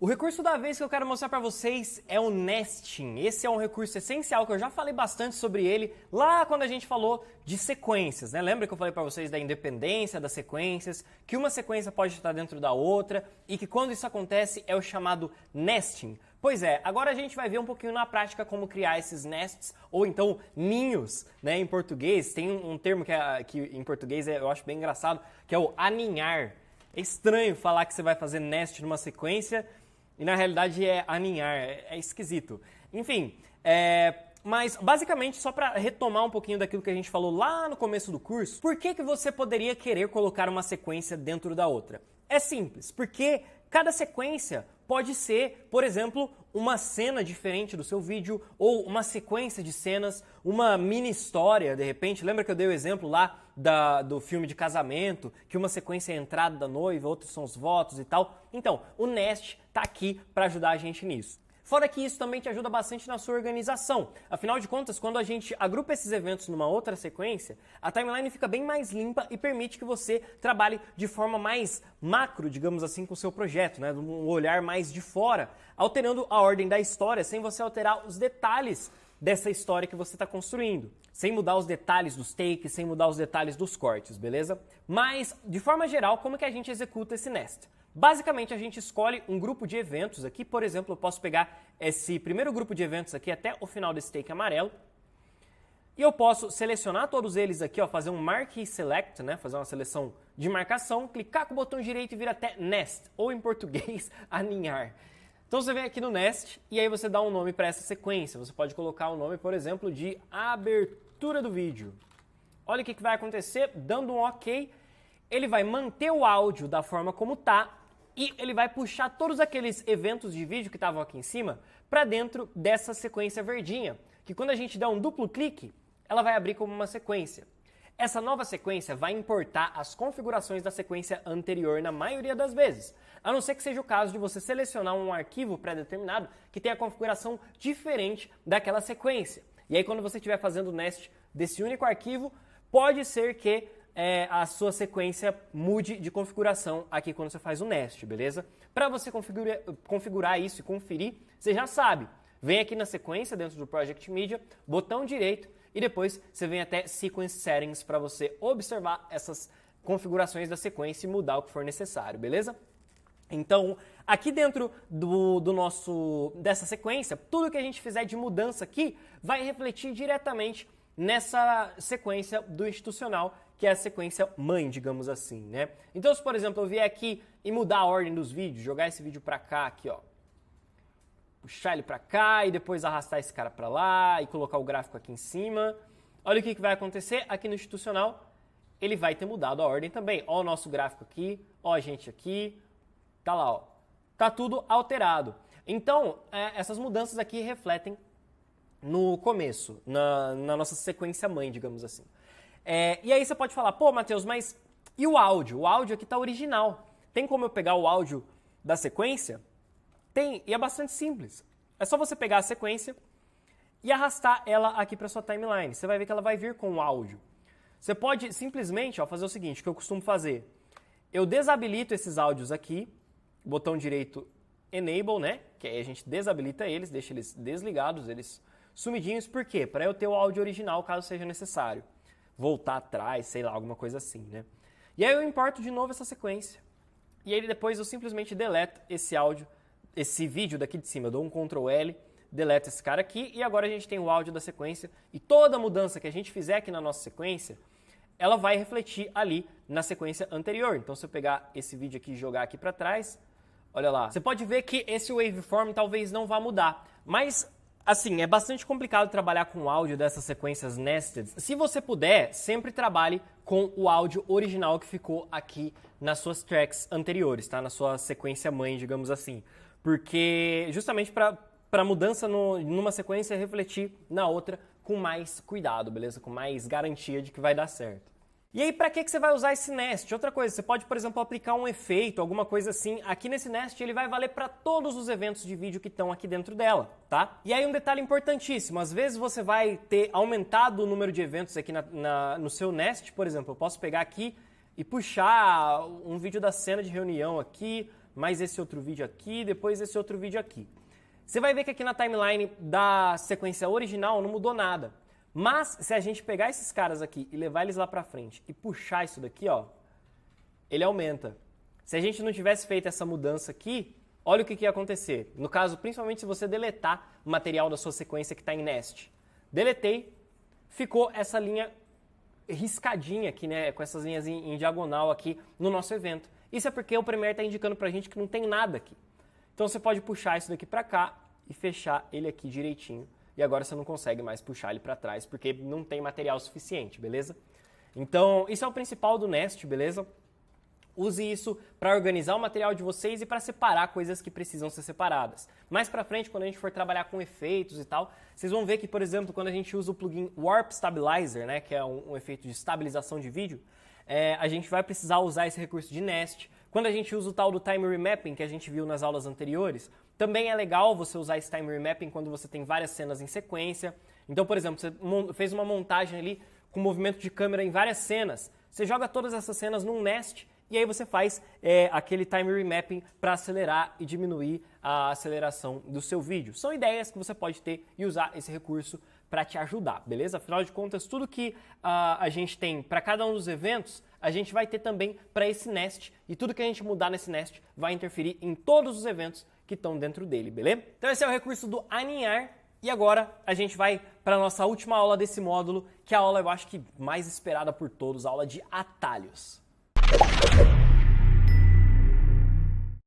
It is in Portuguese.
O recurso da vez que eu quero mostrar para vocês é o nesting. Esse é um recurso essencial que eu já falei bastante sobre ele lá quando a gente falou de sequências, né? Lembra que eu falei para vocês da independência das sequências, que uma sequência pode estar dentro da outra e que quando isso acontece é o chamado nesting. Pois é, agora a gente vai ver um pouquinho na prática como criar esses nests, ou então ninhos, né, em português. Tem um termo que em português eu acho bem engraçado, que é o aninhar. É estranho falar que você vai fazer nest numa sequência e na realidade é aninhar, é esquisito. Enfim, mas basicamente só para retomar um pouquinho daquilo que a gente falou lá no começo do curso, por que você poderia querer colocar uma sequência dentro da outra? É simples, porque cada sequência pode ser, por exemplo, uma cena diferente do seu vídeo ou uma sequência de cenas, uma mini história, de repente. Lembra que eu dei o exemplo lá do filme de casamento, que uma sequência é a entrada da noiva, outros são os votos e tal? Então, o Nest está aqui para ajudar a gente nisso. Fora que isso também te ajuda bastante na sua organização. Afinal de contas, quando a gente agrupa esses eventos numa outra sequência, a timeline fica bem mais limpa e permite que você trabalhe de forma mais macro, digamos assim, com o seu projeto, né? Um olhar mais de fora, alterando a ordem da história sem você alterar os detalhes dessa história que você está construindo. Sem mudar os detalhes dos takes, sem mudar os detalhes dos cortes, beleza? Mas, de forma geral, como que a gente executa esse nest? Basicamente, a gente escolhe um grupo de eventos aqui. Por exemplo, eu posso pegar esse primeiro grupo de eventos aqui até o final desse take amarelo. E eu posso selecionar todos eles aqui, ó, fazer um Marquee Select, né, fazer uma seleção de marcação, clicar com o botão direito e vir até Nest, ou em português, aninhar. Então você vem aqui no Nest e aí você dá um nome para essa sequência. Você pode colocar o nome, por exemplo, de abertura do vídeo. Olha o que vai acontecer, dando um OK, ele vai manter o áudio da forma como está e ele vai puxar todos aqueles eventos de vídeo que estavam aqui em cima para dentro dessa sequência verdinha, que quando a gente der um duplo clique, ela vai abrir como uma sequência. Essa nova sequência vai importar as configurações da sequência anterior na maioria das vezes, a não ser que seja o caso de você selecionar um arquivo pré-determinado que tenha a configuração diferente daquela sequência. E aí quando você estiver fazendo o nest desse único arquivo, pode ser que a sua sequência mude de configuração aqui quando você faz o nest, beleza? Para você configurar isso e conferir, você já sabe. Vem aqui na sequência dentro do Project Media, botão direito e depois você vem até Sequence Settings para você observar essas configurações da sequência e mudar o que for necessário, beleza? Então, aqui dentro dessa sequência, tudo que a gente fizer de mudança aqui vai refletir diretamente nessa sequência do institucional, que é a sequência mãe, digamos assim, né? Então, se por exemplo eu vier aqui e mudar a ordem dos vídeos, jogar esse vídeo pra cá, aqui ó, puxar ele pra cá e depois arrastar esse cara pra lá e colocar o gráfico aqui em cima, olha o que vai acontecer aqui no institucional, ele vai ter mudado a ordem também. Ó o nosso gráfico aqui, ó a gente aqui, tá lá, ó, tá tudo alterado. Então, essas mudanças aqui refletem no começo, na nossa sequência mãe, digamos assim. E aí você pode falar, pô, Matheus, mas e o áudio? O áudio aqui está original. Tem como eu pegar o áudio da sequência? Tem, e é bastante simples. É só você pegar a sequência e arrastar ela aqui para sua timeline. Você vai ver que ela vai vir com o áudio. Você pode simplesmente fazer o seguinte, que eu costumo fazer. Eu desabilito esses áudios aqui, botão direito Enable, né? Que aí a gente desabilita eles, deixa eles desligados, eles sumidinhos. Por quê? Para eu ter o áudio original, caso seja necessário. Voltar atrás, sei lá, alguma coisa assim, né? E aí eu importo de novo essa sequência. E aí depois eu simplesmente deleto esse áudio, esse vídeo daqui de cima. Eu dou um Ctrl L, deleto esse cara aqui e agora a gente tem o áudio da sequência. E toda mudança que a gente fizer aqui na nossa sequência, ela vai refletir ali na sequência anterior. Então se eu pegar esse vídeo aqui e jogar aqui para trás, olha lá. Você pode ver que esse waveform talvez não vá mudar, mas assim, é bastante complicado trabalhar com o áudio dessas sequências nested. Se você puder, sempre trabalhe com o áudio original que ficou aqui nas suas tracks anteriores, tá? Na sua sequência mãe, digamos assim. Porque justamente para a mudança numa sequência refletir na outra com mais cuidado, beleza? Com mais garantia de que vai dar certo. E aí, para que você vai usar esse nest? Outra coisa, você pode, por exemplo, aplicar um efeito, alguma coisa assim. Aqui nesse nest, ele vai valer para todos os eventos de vídeo que estão aqui dentro dela, tá? E aí, um detalhe importantíssimo. Às vezes, você vai ter aumentado o número de eventos aqui no seu nest. Por exemplo, eu posso pegar aqui e puxar um vídeo da cena de reunião aqui, mais esse outro vídeo aqui, depois esse outro vídeo aqui. Você vai ver que aqui na timeline da sequência original não mudou nada. Mas se a gente pegar esses caras aqui e levar eles lá pra frente e puxar isso daqui, ó, ele aumenta. Se a gente não tivesse feito essa mudança aqui, olha o que ia acontecer. No caso, principalmente se você deletar o material da sua sequência que está em Nest. Deletei, ficou essa linha riscadinha aqui, né, com essas linhas em diagonal aqui no nosso evento. Isso é porque o Premiere está indicando pra gente que não tem nada aqui. Então você pode puxar isso daqui pra cá e fechar ele aqui direitinho. E agora você não consegue mais puxar ele pra trás porque não tem material suficiente, beleza? Então, isso é o principal do Nest, beleza? Use isso para organizar o material de vocês e para separar coisas que precisam ser separadas. Mais para frente, quando a gente for trabalhar com efeitos e tal, vocês vão ver que, por exemplo, quando a gente usa o plugin Warp Stabilizer, né, que é um efeito de estabilização de vídeo, a gente vai precisar usar esse recurso de Nest. Quando a gente usa o tal do Time Remapping, que a gente viu nas aulas anteriores, também é legal você usar esse Time Remapping quando você tem várias cenas em sequência. Então, por exemplo, você fez uma montagem ali com movimento de câmera em várias cenas. Você joga todas essas cenas num Nest e aí você faz aquele time remapping para acelerar e diminuir a aceleração do seu vídeo. São ideias que você pode ter e usar esse recurso para te ajudar, beleza? Afinal de contas, tudo que a gente tem para cada um dos eventos, a gente vai ter também para esse Nest, e tudo que a gente mudar nesse Nest vai interferir em todos os eventos que estão dentro dele, beleza? Então esse é o recurso do aninhar. E agora a gente vai para a nossa última aula desse módulo, que é a aula, eu acho que mais esperada por todos, a aula de atalhos.